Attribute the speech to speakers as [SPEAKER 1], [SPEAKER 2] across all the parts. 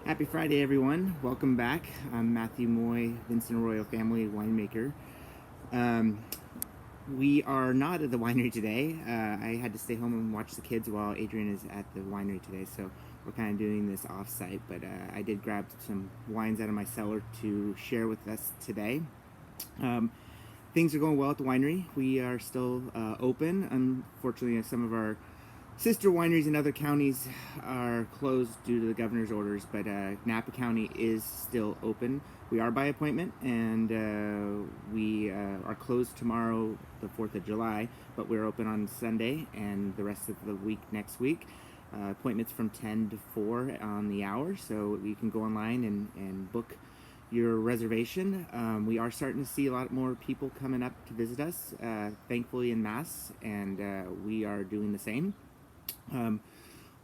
[SPEAKER 1] Happy Friday, everyone. Welcome back. I'm Matthew Moye, Vincent Arroyo Family Winemaker. Um, we are not at the winery today. I had to stay home and watch the kids while Adrian is at the winery today, so we're kind of doing this off-site, but I did grab some wines out of my cellar to share with us today. Things are going well at the winery. We are still open. Unfortunately, some of our sister wineries in other counties are closed due to the governor's orders, but Napa County is still open. We are by appointment, and we are closed tomorrow, the 4th of July, but we're open on Sunday and the rest of the week next week. Appointments from 10 to 4 on the hour, so you can go online and book your reservation. We are starting to see a lot more people coming up to visit us, thankfully in mass, and we are doing the same.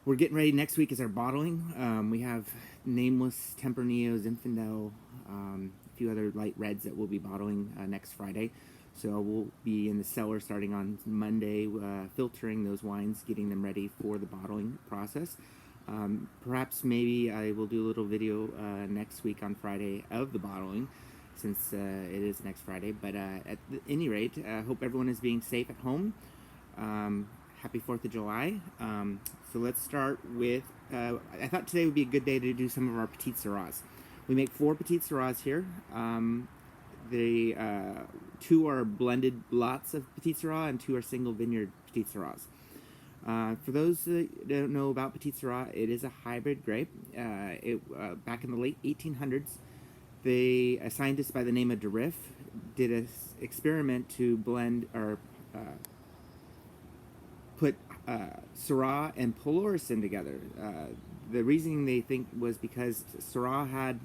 [SPEAKER 1] We're getting ready. Next week is our bottling. We have Nameless, Tempranillo, Zinfandel, a few other light reds that we'll be bottling next Friday. So we'll be in the cellar starting on Monday, filtering those wines, getting them ready for the bottling process. Perhaps maybe I will do a little video next week on Friday of the bottling, since it is next Friday. But at any rate, I hope everyone is being safe at home. Happy 4th of July. So let's start with, I thought today would be a good day to do some of our Petite Sirahs. We make 4 Petite Sirahs here. The 2 are blended lots of Petite Sirah and 2 are single vineyard Petite Sirahs. For those that don't know about Petit Sirah, it is a hybrid grape. Back in the late 1800s, a scientist by the name of Durif did an experiment to blend or put Syrah and Polarisson together. The reasoning they think was because Syrah had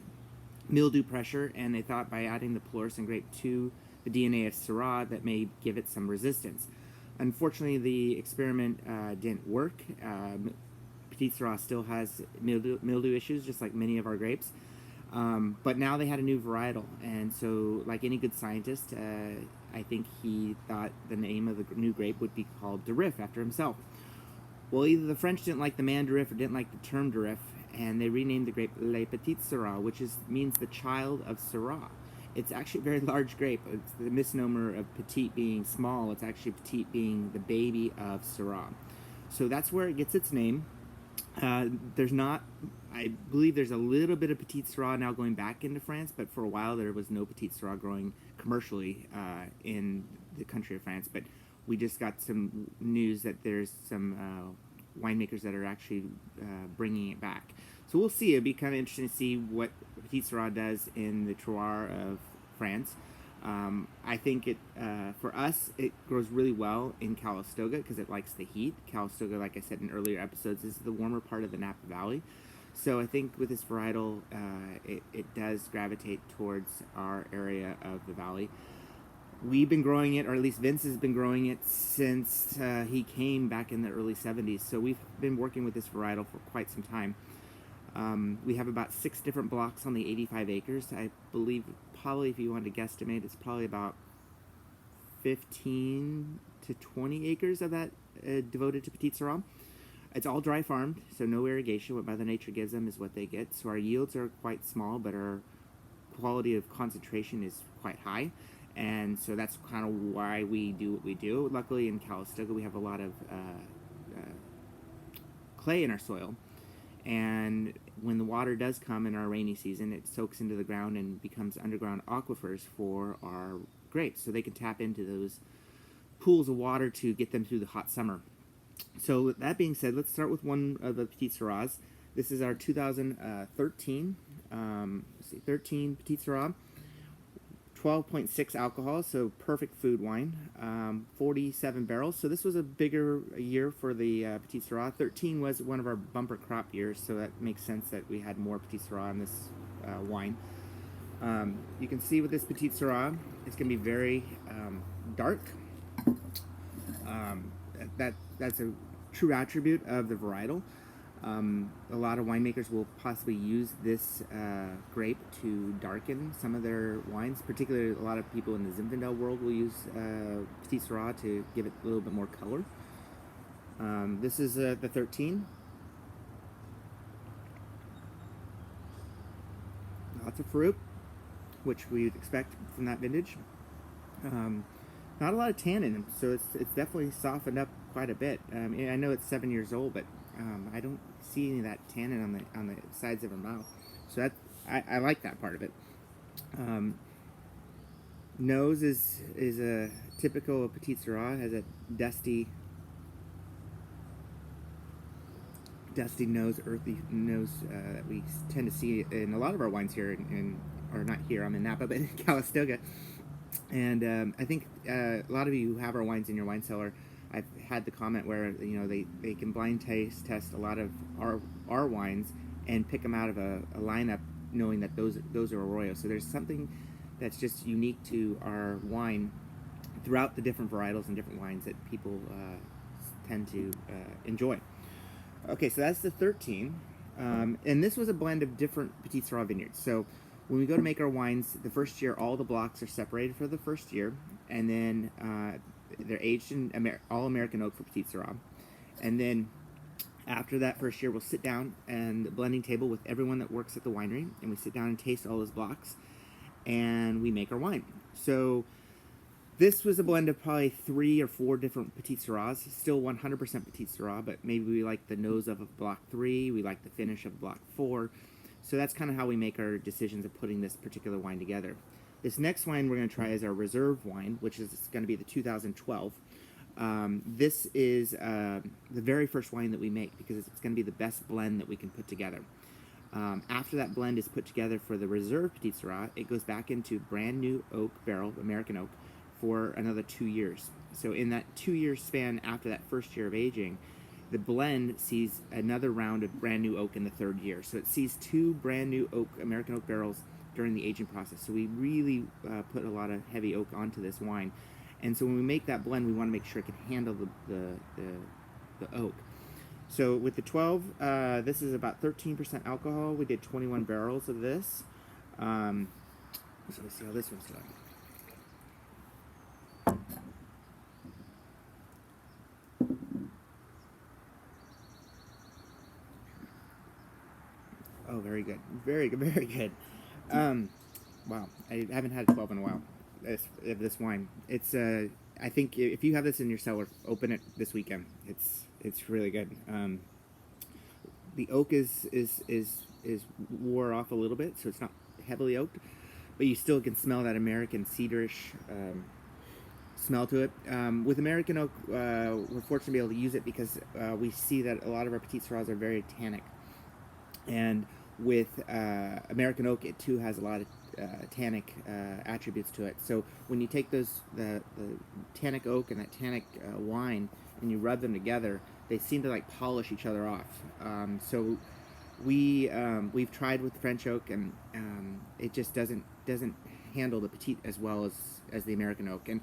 [SPEAKER 1] mildew pressure, and they thought by adding the Polarisson grape to the DNA of Syrah that may give it some resistance. Unfortunately, the experiment didn't work. Petit Sirah still has mildew issues, just like many of our grapes. But now they had a new varietal, and so like any good scientist, I think he thought the name of the new grape would be called Durif, after himself. Well, either the French didn't like the man Durif or didn't like the term Durif, and they renamed the grape Le Petit Sirah, which means the child of Syrah. It's actually a very large grape. It's the misnomer of petite being small. It's actually petite being the baby of Syrah. So that's where it gets its name. I believe there's a little bit of Petite Sirah now going back into France, but for a while there was no Petite Sirah growing commercially in the country of France. But we just got some news that there's some winemakers that are actually bringing it back. So we'll see. It'll be kind of interesting to see what Petite Sirah does in the terroir of France. I think for us, it grows really well in Calistoga because it likes the heat. Calistoga, like I said in earlier episodes, is the warmer part of the Napa Valley. So I think with this varietal, it does gravitate towards our area of the valley. We've been growing it, or at least Vince has been growing it since he came back in the early 70s. So we've been working with this varietal for quite some time. We have about 6 different blocks on the 85 acres. I believe probably, if you wanted to guesstimate, it's probably about 15 to 20 acres of that devoted to Petit Sirah. It's all dry farmed, so no irrigation. What Mother Nature gives them is what they get. So our yields are quite small, but our quality of concentration is quite high. And so that's kind of why we do what we do. Luckily in Calistoga we have a lot of clay in our soil. And when the water does come in our rainy season, it soaks into the ground and becomes underground aquifers for our grapes. So they can tap into those pools of water to get them through the hot summer. So that being said, let's start with one of the Petit Sirahs. This is our 2013, 13 Petit Sirah, 12.6 alcohol, so perfect food wine, 47 barrels. So this was a bigger year for the Petit Sirah. 13 was one of our bumper crop years, so that makes sense that we had more Petit Sirah in this wine. You can see with this Petit Sirah, it's going to be very dark. That's a true attribute of the varietal. A lot of winemakers will possibly use this grape to darken some of their wines. Particularly, a lot of people in the Zinfandel world will use Petit Sirah to give it a little bit more color. This is the 13. lots of fruit, which we would expect from that vintage. Not a lot of tannin, so it's definitely softened up quite a bit. I know it's 7 years old, but I don't see any of that tannin on the sides of her mouth. So that I like that part of it. Nose is a typical Petite Sirah. Has a dusty nose, earthy nose that we tend to see in a lot of our wines here or not here, I'm in Napa, but in Calistoga. And I think a lot of you who have our wines in your wine cellar, I've had the comment where they can blind test a lot of our wines and pick them out of a lineup, knowing that those are Arroyo. So there's something that's just unique to our wine throughout the different varietals and different wines that people tend to enjoy. Okay, so that's the 13, and this was a blend of different Petite Sirah vineyards. So when we go to make our wines, the first year, all the blocks are separated for the first year, and then they're aged in all American oak for Petite Sirah. And then after that first year, we'll sit down and the blending table with everyone that works at the winery, and we sit down and taste all those blocks, and we make our wine. So this was a blend of probably 3 or 4 different Petite Sirahs, still 100% Petite Sirah, but maybe we like the nose of a block 3, we like the finish of block 4. So that's kind of how we make our decisions of putting this particular wine together. This next wine we're going to try is our reserve wine, which is going to be the 2012. This is the very first wine that we make because it's going to be the best blend that we can put together. After that blend is put together for the reserve Petite Sirah, it goes back into brand new oak barrel, American oak, for another 2 years. So in that 2-year span after that first year of aging, the blend sees another round of brand new oak in the 3rd year. So it sees 2 brand new American oak barrels during the aging process. So we really put a lot of heavy oak onto this wine. And so when we make that blend, we want to make sure it can handle the oak. So with the 12, this is about 13% alcohol. We did 21 barrels of this. So let's see how this one's going. Oh, very good. Very good, very good. Wow, I haven't had a 12 in a while, this wine. It's, I think if you have this in your cellar, open it this weekend. It's really good. The oak is wore off a little bit, so it's not heavily oaked, but you still can smell that American cedarish smell to it. With American oak, we're fortunate to be able to use it because we see that a lot of our Petite Sirahs are very tannic. And with American oak, it too has a lot of tannic attributes to it. So when you take the tannic oak and that tannic wine and you rub them together, they seem to like polish each other off. So we've tried with French oak, and it just doesn't handle the Petite as well as the American oak. And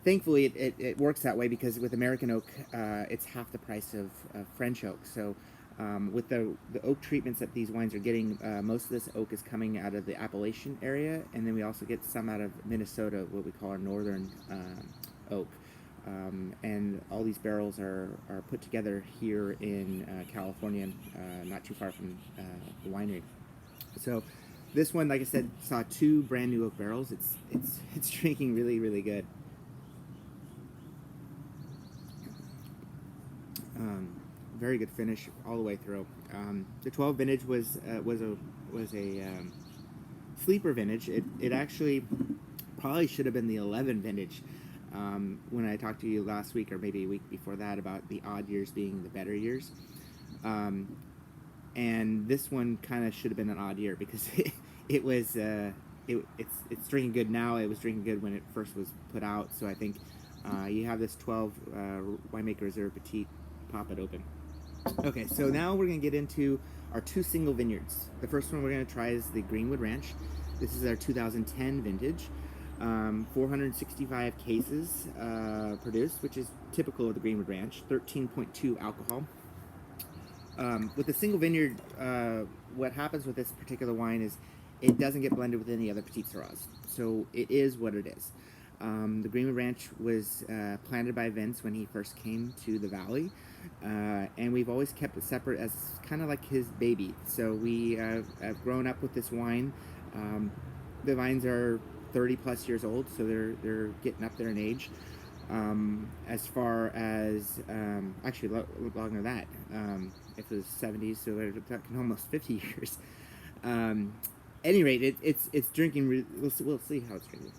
[SPEAKER 1] thankfully it works that way because with American oak, it's half the price of French oak. So with the oak treatments that these wines are getting, most of this oak is coming out of the Appalachian area, and then we also get some out of Minnesota, what we call our northern oak. And all these barrels are put together here in California, not too far from the winery. So this one, like I said, saw 2 brand new oak barrels. It's drinking really, really good. Very good finish all the way through. The 12 vintage was a sleeper vintage. It actually probably should have been the 11 vintage. When I talked to you last week or maybe a week before that about the odd years being the better years, and this one kind of should have been an odd year because it's drinking good now. It was drinking good when it first was put out. So I think you have this 12 Winemaker Reserve Petite. Pop it open. Okay, so now we're going to get into our 2 single vineyards. The first one we're going to try is the Greenwood Ranch. This is our 2010 vintage. 465 cases produced, which is typical of the Greenwood Ranch. 13.2 alcohol. With the single vineyard, what happens with this particular wine is it doesn't get blended with any other Petite Sirahs. So it is what it is. The Greenwood Ranch was planted by Vince when he first came to the valley, and we've always kept it separate as kind of like his baby. So we have grown up with this wine. The vines are 30 plus years old, so they're getting up there in age. As far as actually longer than that, if it was 70s, so we're talking almost 50 years. Any rate, it's drinking. We'll see how it's drinking.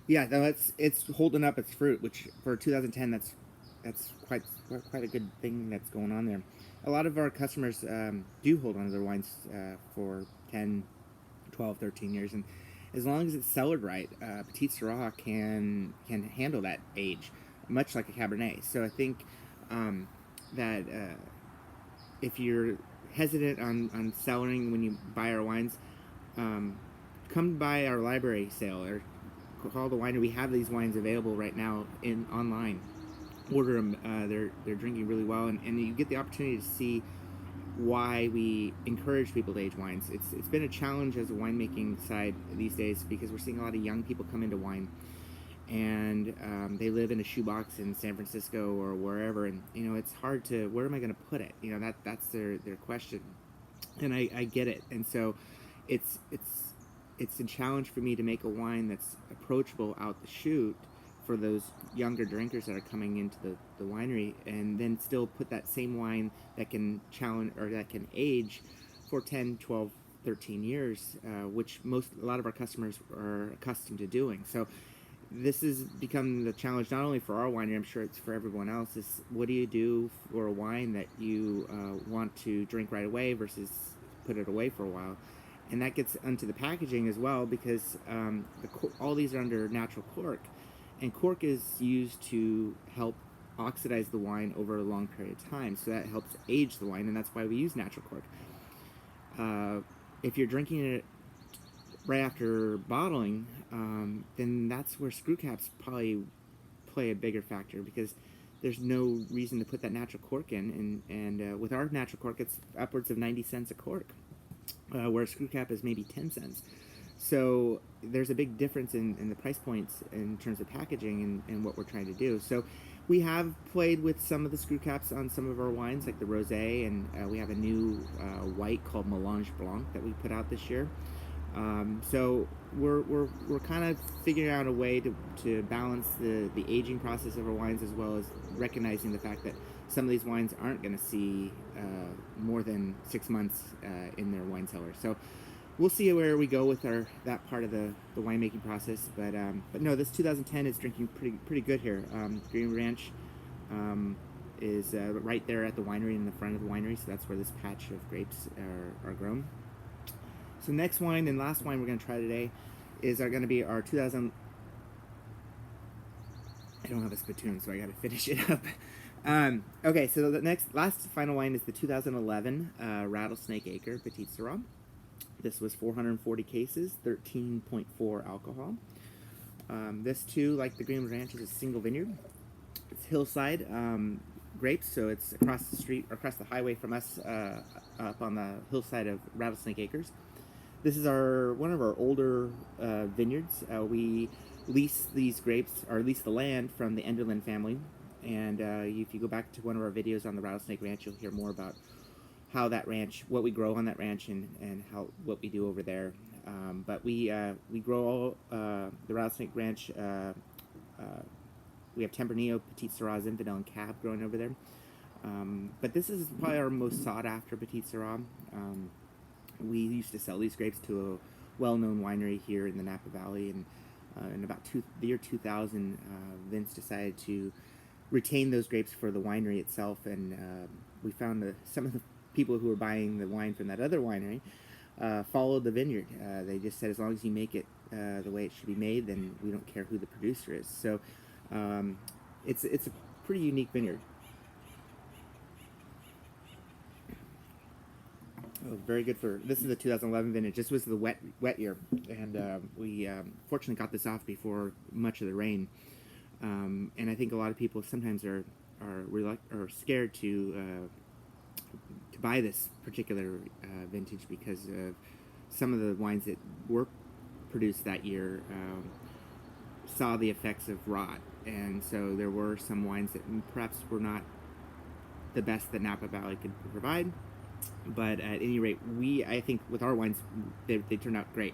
[SPEAKER 1] Yeah, no, it's holding up its fruit, which for 2010, that's quite a good thing that's going on there. A lot of our customers do hold on to their wines for 10, 12, 13 years, and as long as it's cellared right, Petit Sirah can handle that age, much like a Cabernet. So I think that if you're hesitant on cellaring when you buy our wines, come by our library sale or call the winery. We have these wines available right now online. Order them. They're drinking really well, and you get the opportunity to see why we encourage people to age wines. It's been a challenge as a winemaking side these days because we're seeing a lot of young people come into wine, and they live in a shoebox in San Francisco or wherever, and it's hard to, where am I going to put it? That's their question, and I get it, and so it's a challenge for me to make a wine that's approachable out the chute for those younger drinkers that are coming into the winery, and then still put that same wine that can challenge or that can age for 10, 12, 13 years, which a lot of our customers are accustomed to doing. So this has become the challenge not only for our winery, I'm sure it's for everyone else, is what do you do for a wine that you want to drink right away versus put it away for a while? And that gets onto the packaging as well, because all these are under natural cork, and cork is used to help oxidize the wine over a long period of time, so that helps age the wine, and that's why we use natural cork. If you're drinking it right after bottling, then that's where screw caps probably play a bigger factor, because there's no reason to put that natural cork in, and with our natural cork, it's upwards of 90 cents a cork. Where a screw cap is maybe 10 cents. So there's a big difference in the price points in terms of packaging and what we're trying to do. So we have played with some of the screw caps on some of our wines, like the Rosé, and we have a new white called Melange Blanc that we put out this year. So we're kind of figuring out a way to balance the aging process of our wines, as well as recognizing the fact that some of these wines aren't going to see more than 6 months in their wine cellar. So we'll see where we go with that part of the winemaking process. But no, this 2010 is drinking pretty good here. Greenwood Ranch is right there at the winery, in the front of the winery, so that's where this patch of grapes are grown. So next wine and last wine we're going to try today is going to be our 2000. I don't have a spittoon, so I got to finish it up. Okay, so the last final wine is the 2011 Rattlesnake Acre Petit Sirah. This was 440 cases, 13.4 alcohol. This too, like the Greenwood Ranch, is a single vineyard. It's hillside grapes, so it's across the street, or across the highway from us, up on the hillside of Rattlesnake Acres. This is one of our older vineyards. We lease these grapes, or lease the land, from the Enderlin family. And if you go back to one of our videos on the Rattlesnake Ranch, you'll hear more about how that ranch, what we grow on that ranch, and what we do over there. But we grow the Rattlesnake Ranch. We have Tempranillo, Petit Sirah, Zinfandel, and Cab growing over there. But this is probably our most sought after Petit Sirah. We used to sell these grapes to a well-known winery here in the Napa Valley, and in about the year 2000, Vince decided to retain those grapes for the winery itself, and we found that some of the people who were buying the wine from that other winery followed the vineyard. They just said, as long as you make it the way it should be made, then we don't care who the producer is. So it's a pretty unique vineyard. Oh, very good this is the 2011 vintage. This was the wet year, and we fortunately got this off before much of the rain. And I think a lot of people sometimes are scared to buy this particular vintage because of some of the wines that were produced that year saw the effects of rot, and so there were some wines that perhaps were not the best that Napa Valley could provide. But at any rate, I think with our wines, they turned out great.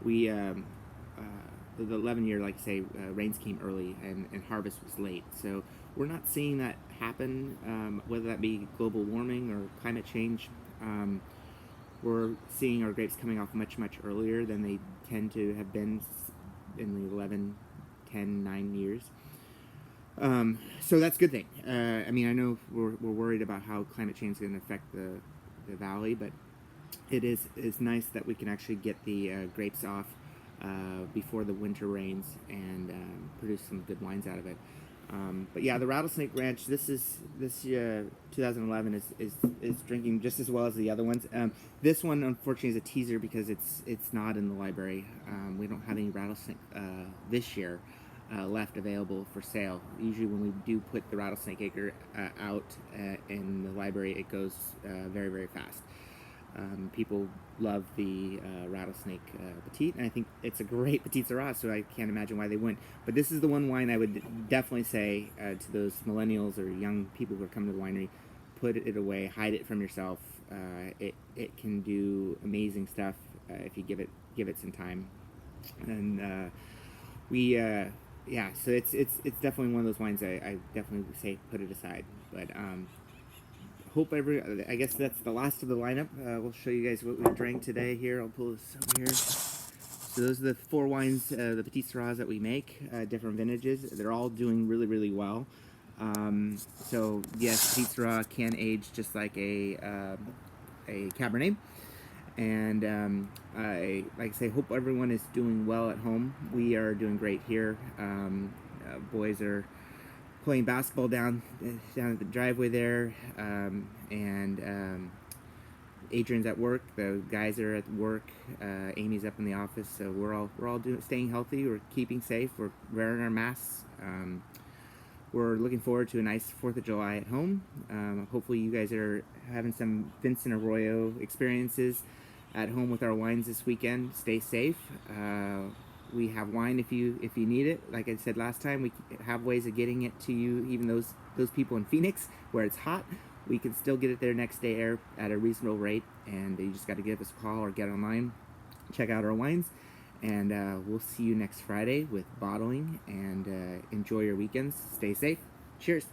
[SPEAKER 1] We the 11-year, like I say, rains came early and harvest was late. So we're not seeing that happen, whether that be global warming or climate change. We're seeing our grapes coming off much earlier than they tend to have been in the 11, 10, 9 years. So that's a good thing. I mean, I know we're worried about how climate change is going to affect the valley, but it's nice that we can actually get the grapes off before the winter rains and produce some good wines out of it. But yeah, the Rattlesnake Ranch, this 2011 is drinking just as well as the other ones. This one, unfortunately, is a teaser because it's not in the library. We don't have any Rattlesnake this year left available for sale. Usually when we do put the Rattlesnake Acre out in the library, it goes very fast. People love the Rattlesnake Petite, and I think it's a great Petit Sirah, so I can't imagine why they wouldn't. But this is the one wine I would definitely say to those millennials or young people who are coming to the winery, put it away, hide it from yourself. It can do amazing stuff if you give it some time. And yeah, so it's definitely one of those wines I definitely would say put it aside. But I guess that's the last of the lineup. We'll show you guys what we drank today here. I'll pull this over here. So those are the 4 wines, the Petit Sirahs that we make, different vintages. They're all doing really well. So yes, Petit Sirah can age just like a Cabernet. And like I say, hope everyone is doing well at home. We are doing great here. Boys are playing basketball down at the driveway there, and Adrian's at work. The guys are at work. Amy's up in the office. So we're all staying healthy. We're keeping safe. We're wearing our masks. We're looking forward to a nice 4th of July at home. Hopefully you guys are having some Vincent Arroyo experiences at home with our wines this weekend. Stay safe. We have wine if you need it. Like I said last time, we have ways of getting it to you, even those people in Phoenix where it's hot. We can still get it there next day at a reasonable rate, and you just got to give us a call or get online, check out our wines, and we'll see you next Friday with bottling, and enjoy your weekends. Stay safe. Cheers.